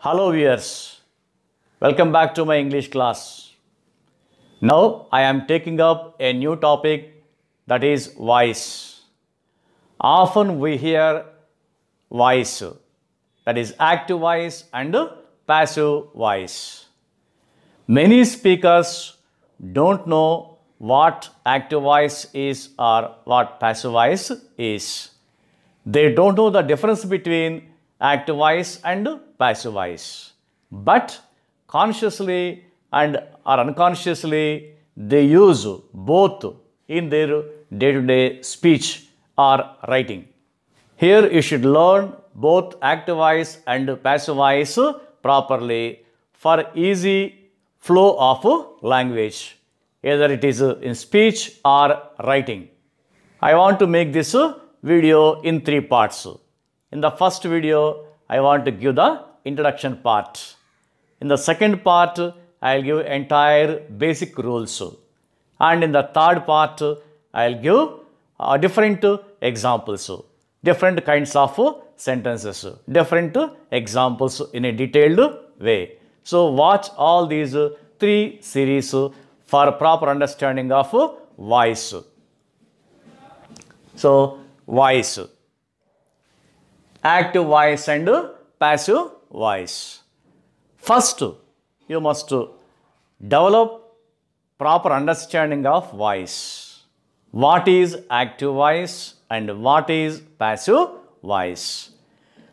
Hello viewers, welcome back to my English class. Now I am taking up a new topic, that is voice. Often we hear voice, that is active voice and passive voice. Many speakers don't know what active voice is or what passive voice is. They don't know the difference between active voice and passive voice. But consciously and or unconsciously they use both in their day-to-day speech or writing. Here you should learn both active voice and passive voice properly for easy flow of language, either it is in speech or writing. I want to make this video in 3 parts. In the first video, I want to give the introduction part. In the second part, I will give entire basic rules. And in the third part, I will give different examples, different kinds of sentences, different examples in a detailed way. So watch all these 3 series for proper understanding of voice. So voice, active voice and passive voice. First, you must develop proper understanding of voice. What is active voice and what is passive voice?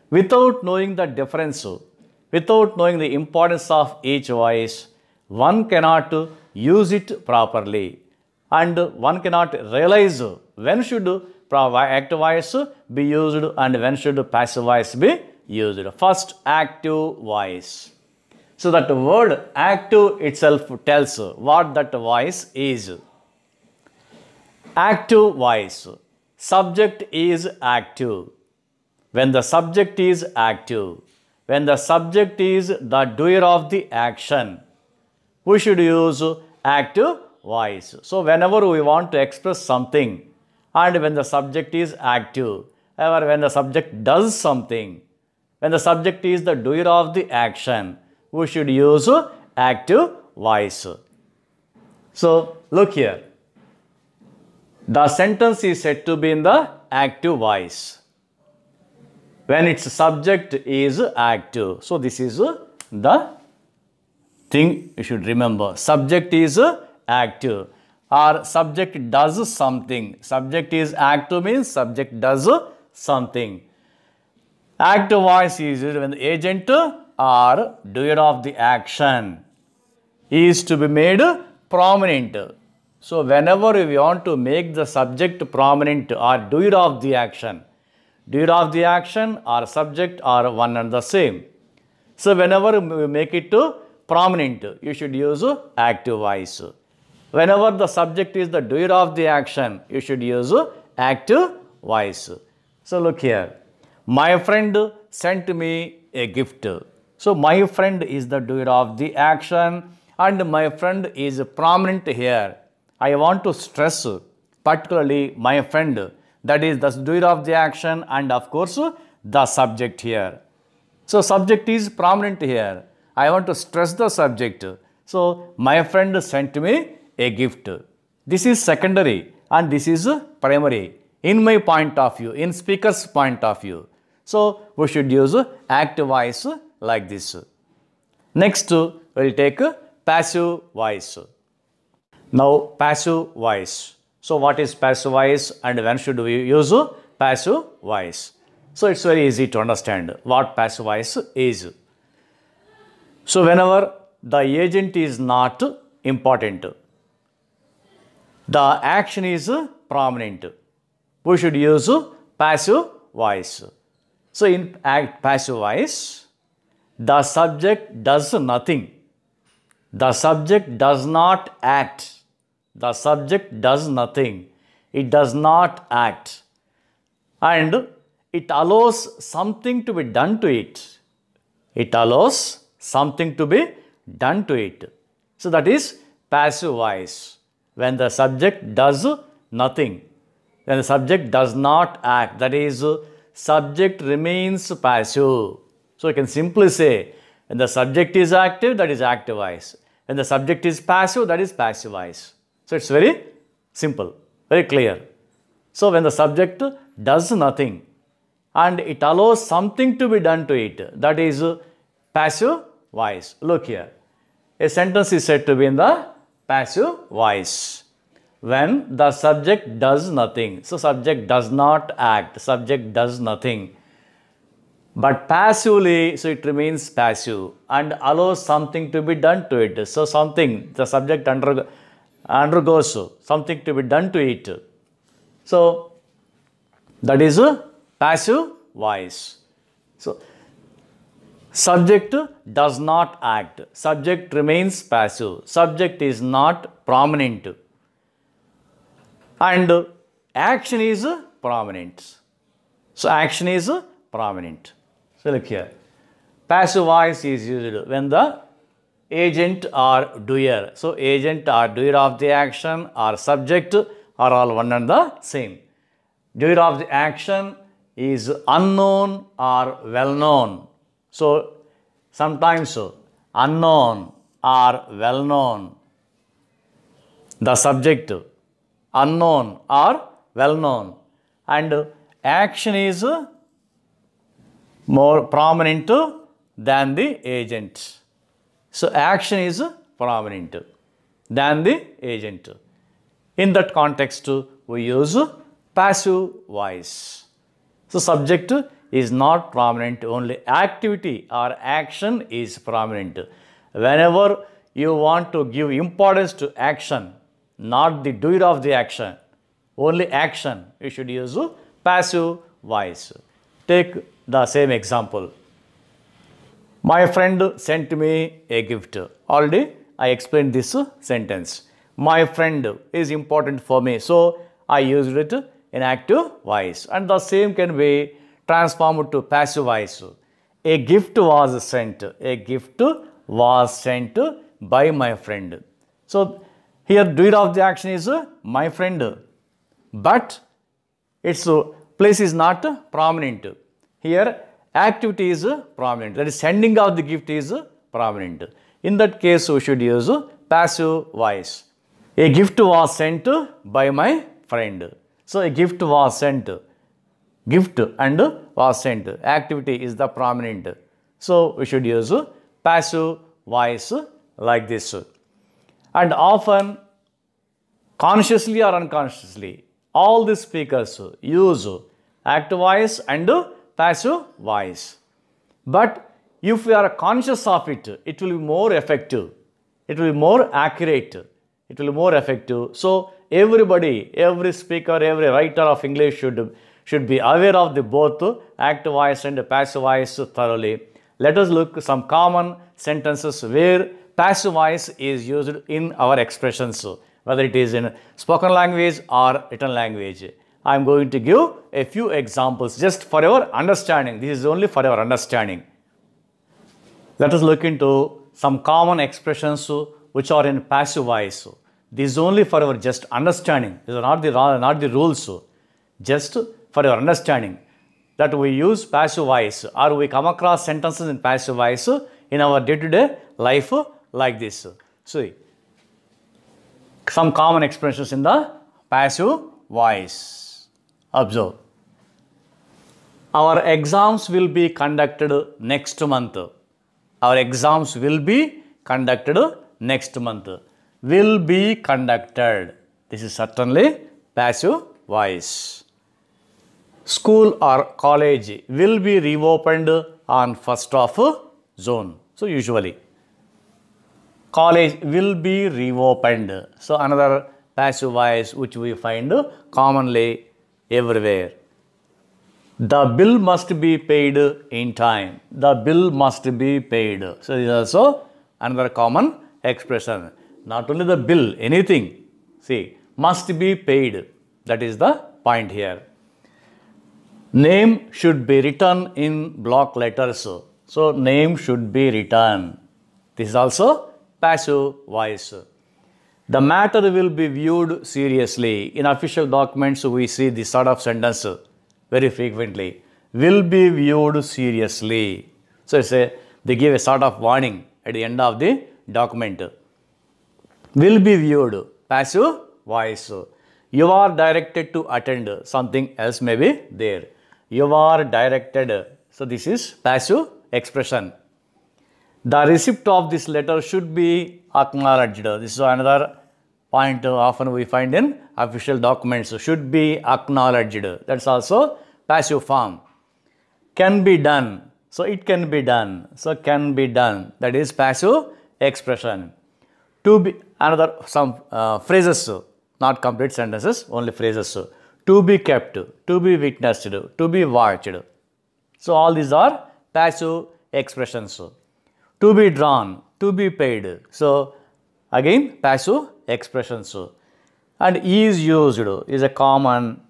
Without knowing the difference, without knowing the importance of each voice, one cannot use it properly and one cannot realize when should active voice be used and when should passive voice be used. First, active voice. So that word active itself tells what that voice is. Active voice. Subject is active. When the subject is active, when the subject is the doer of the action, we should use active voice. So whenever we want to express something and when the subject is active, or when the subject does something, when the subject is the doer of the action, we should use active voice. So look here. The sentence is said to be in the active voice when its subject is active. So this is the thing you should remember. Subject is active or subject does something. Subject is active means subject does something. Active voice is used when the agent or doer of the action is to be made prominent. So whenever we want to make the subject prominent or doer of the action or subject are one and the same. So whenever we make it prominent, you should use active voice. Whenever the subject is the doer of the action, you should use active voice. So look here. My friend sent me a gift. So my friend is the doer of the action and my friend is prominent here. I want to stress particularly my friend, that is the doer of the action and of course the subject here. So subject is prominent here. I want to stress the subject. So my friend sent me a gift. This is secondary and this is primary in my point of view, in speaker's point of view. So we should use active voice like this. Next, we will take passive voice. Now passive voice. So what is passive voice and when should we use passive voice? So it's very easy to understand what passive voice is. So whenever the agent is not important, the action is prominent, we should use passive voice. So in passive voice, the subject does nothing. The subject does not act. The subject does nothing. It does not act. And it allows something to be done to it. It allows something to be done to it. So that is passive voice. When the subject does nothing, when the subject does not act, that is subject remains passive. So you can simply say When the subject is active, that is active voice. When the subject is passive, that is passive voice. So it's very simple, very clear. So when the subject does nothing and it allows something to be done to it, that is passive voice. Look here. A sentence is said to be in the passive voice. When the subject does nothing. So subject does not act. Subject does nothing. But passively, so it remains passive and allows something to be done to it. So something, the subject undergoes something to be done to it. So that is a passive voice. So subject does not act. Subject remains passive. Subject is not prominent. And action is prominent. So action is prominent. So look here. Passive voice is used when the agent or doer. So agent or doer of the action or subject are all one and the same. Doer of the action is unknown or well known. So sometimes unknown or well known. The subject unknown or well known. And action is more prominent than the agent. So action is prominent than the agent. In that context, we use passive voice. So subject is not prominent, only activity or action is prominent. Whenever you want to give importance to action, not the doer of the action, only action, you should use passive voice. Take the same example. My friend sent me a gift. Already I explained this sentence. My friend is important for me, so I used it in active voice. And the same can be transformed to passive voice. A gift was sent. A gift was sent by my friend. So here doer of the action is my friend, but its place is not prominent. Here activity is prominent, that is sending of the gift is prominent. In that case, we should use passive voice. A gift was sent by my friend. So a gift was sent. Gift and was sent. Activity is the prominent. So we should use passive voice like this. And often, consciously or unconsciously, all the speakers use active voice and passive voice. But if we are conscious of it, it will be more effective. It will be more accurate. It will be more effective. So everybody, every speaker, every writer of English should be aware of the both active voice and passive voice thoroughly. Let us look at some common sentences where passive voice is used in our expressions, whether it is in spoken language or written language. I am going to give a few examples just for your understanding. This is only for your understanding. Let us look into some common expressions which are in passive voice. This is only for your just understanding. These are not the rules. Just for your understanding that we use passive voice or we come across sentences in passive voice in our day-to-day life like this. See, some common expressions in the passive voice. Observe. Our exams will be conducted next month. Our exams will be conducted next month. Will be conducted. This is certainly passive voice. School or college will be reopened on 1st of June. So usually, college will be reopened. So another passive voice which we find commonly everywhere. The bill must be paid in time. The bill must be paid. So this is also another common expression. Not only the bill, anything. See, must be paid. That is the point here. Name should be written in block letters. So name should be written. This is also passive voice. The matter will be viewed seriously. In official documents, we see this sort of sentence very frequently. Will be viewed seriously. So it's a They give a sort of warning at the end of the document. Will be viewed, passive voice. You are directed to attend, something else may be there. You are directed. So this is passive expression. The receipt of this letter should be acknowledged. This is another point often we find in official documents. Should be acknowledged. That's also passive form. Can be done. So it can be done. So can be done. That is passive expression. To be, another some phrases, not complete sentences, only phrases. To be kept, to be witnessed, to be watched. So all these are passive expressions. To be drawn, to be paid. So again passive expressions. And is used is a common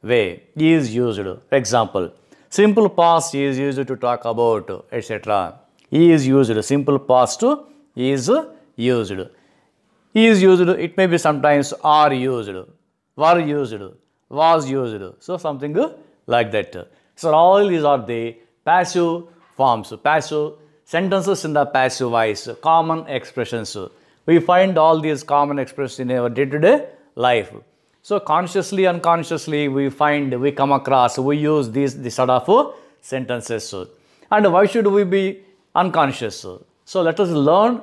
way. Is used. For example, simple past is used to talk about, etc. Is used. Simple past is used. Is used. It may be sometimes are used, were used, was used. So something like that. So all these are the passive forms, passive sentences in the passive voice, common expressions. We find all these common expressions in our day-to-day life. So consciously, unconsciously, we come across, we use this sort of sentences. And why should we be unconscious? So let us learn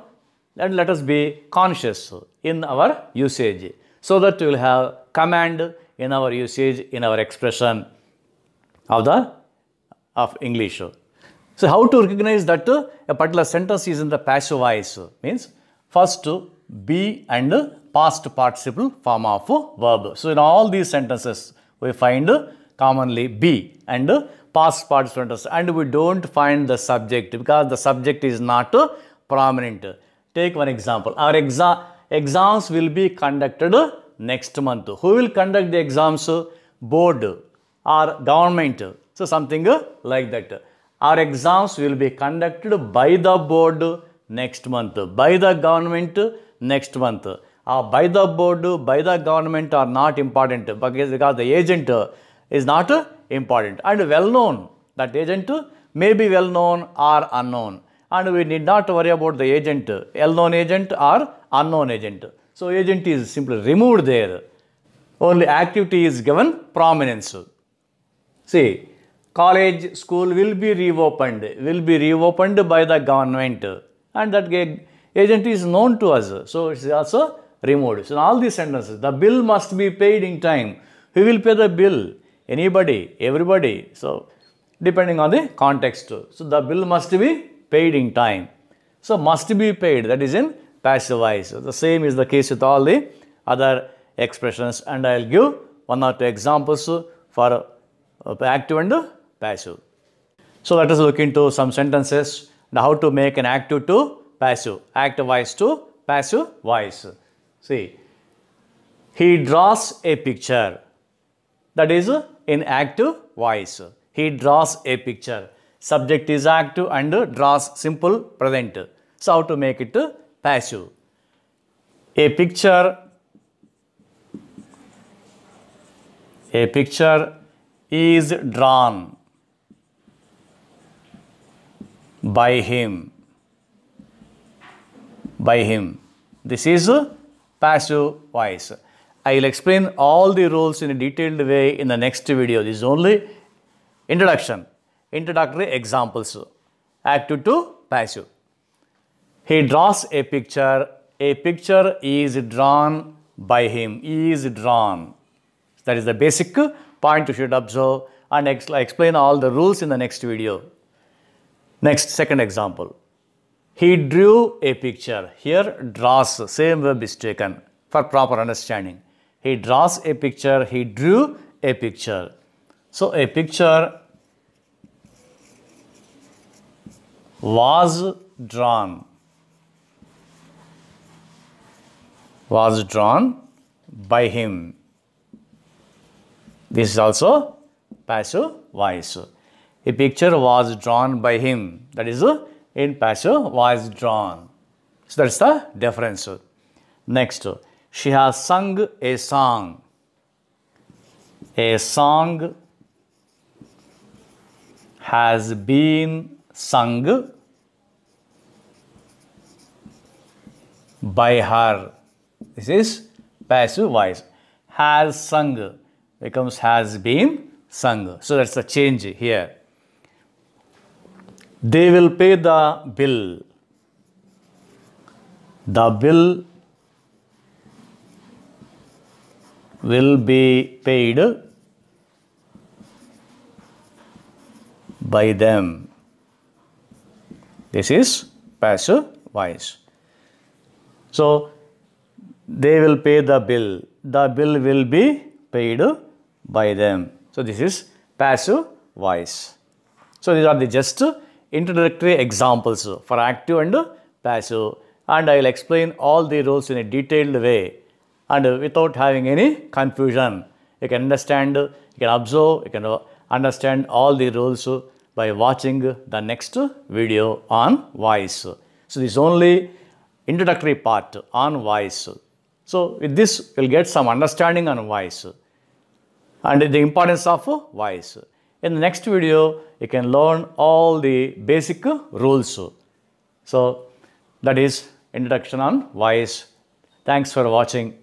and let us be conscious in our usage, so that we will have command in our usage, in our expression of English. So how to recognize that a particular sentence is in the passive voice? Means first be and past participle form of verb. So in all these sentences we find commonly be and past participle sentences, and we don't find the subject because the subject is not prominent. Take one example. Our exams will be conducted next month. Who will conduct the exams? Board or government. So something like that. Our exams will be conducted by the board next month, by the government next month. By the board, by the government are not important because the agent is not important and well known. That agent may be well known or unknown, and we need not worry about the agent, well known agent or unknown agent. So agent is simply removed there. Only activity is given prominence. See, college, school will be reopened by the government, and that agent is known to us. So it is also removed. So in all these sentences, the bill must be paid in time. Who will pay the bill? Anybody, everybody. So depending on the context. So the bill must be paid in time. So must be paid, that is in passive voice. The same is the case with all the other expressions, and I will give one or two examples for active and passive. So let us look into some sentences and how to make an active to passive, active voice to passive voice. See, he draws a picture. That is in active voice. He draws a picture. Subject is active and draws simple present. So how to make it passive? A picture is drawn by him. This is passive voice. I will explain all the rules in a detailed way in the next video. This is only introductory examples. Active to passive. He draws a picture. A picture is drawn by him. Is drawn. That is the basic point you should observe, and explain all the rules in the next video. Next, second example. He drew a picture. Here, draws, same verb is taken for proper understanding. He draws a picture. He drew a picture. So, a picture was drawn. By him. This is also passive voice. A picture was drawn by him. That is in passive was drawn. So that's the difference. Next, she has sung a song. A song has been sung by her. This is passive voice. Has sung becomes has been sung. So that's the change here. They will pay the bill. The bill will be paid by them. This is passive voice. So, they will pay the bill. The bill will be paid by them. So, this is passive voice. So, these are the just introductory examples for active and passive, and I will explain all the rules in a detailed way and without having any confusion. You can understand, you can observe, you can understand all the rules by watching the next video on voice. So, this is only introductory part on voice. So, with this you will get some understanding on voice and the importance of voice. In the next video, you can learn all the basic rules. So, that is introduction on voice. Thanks for watching.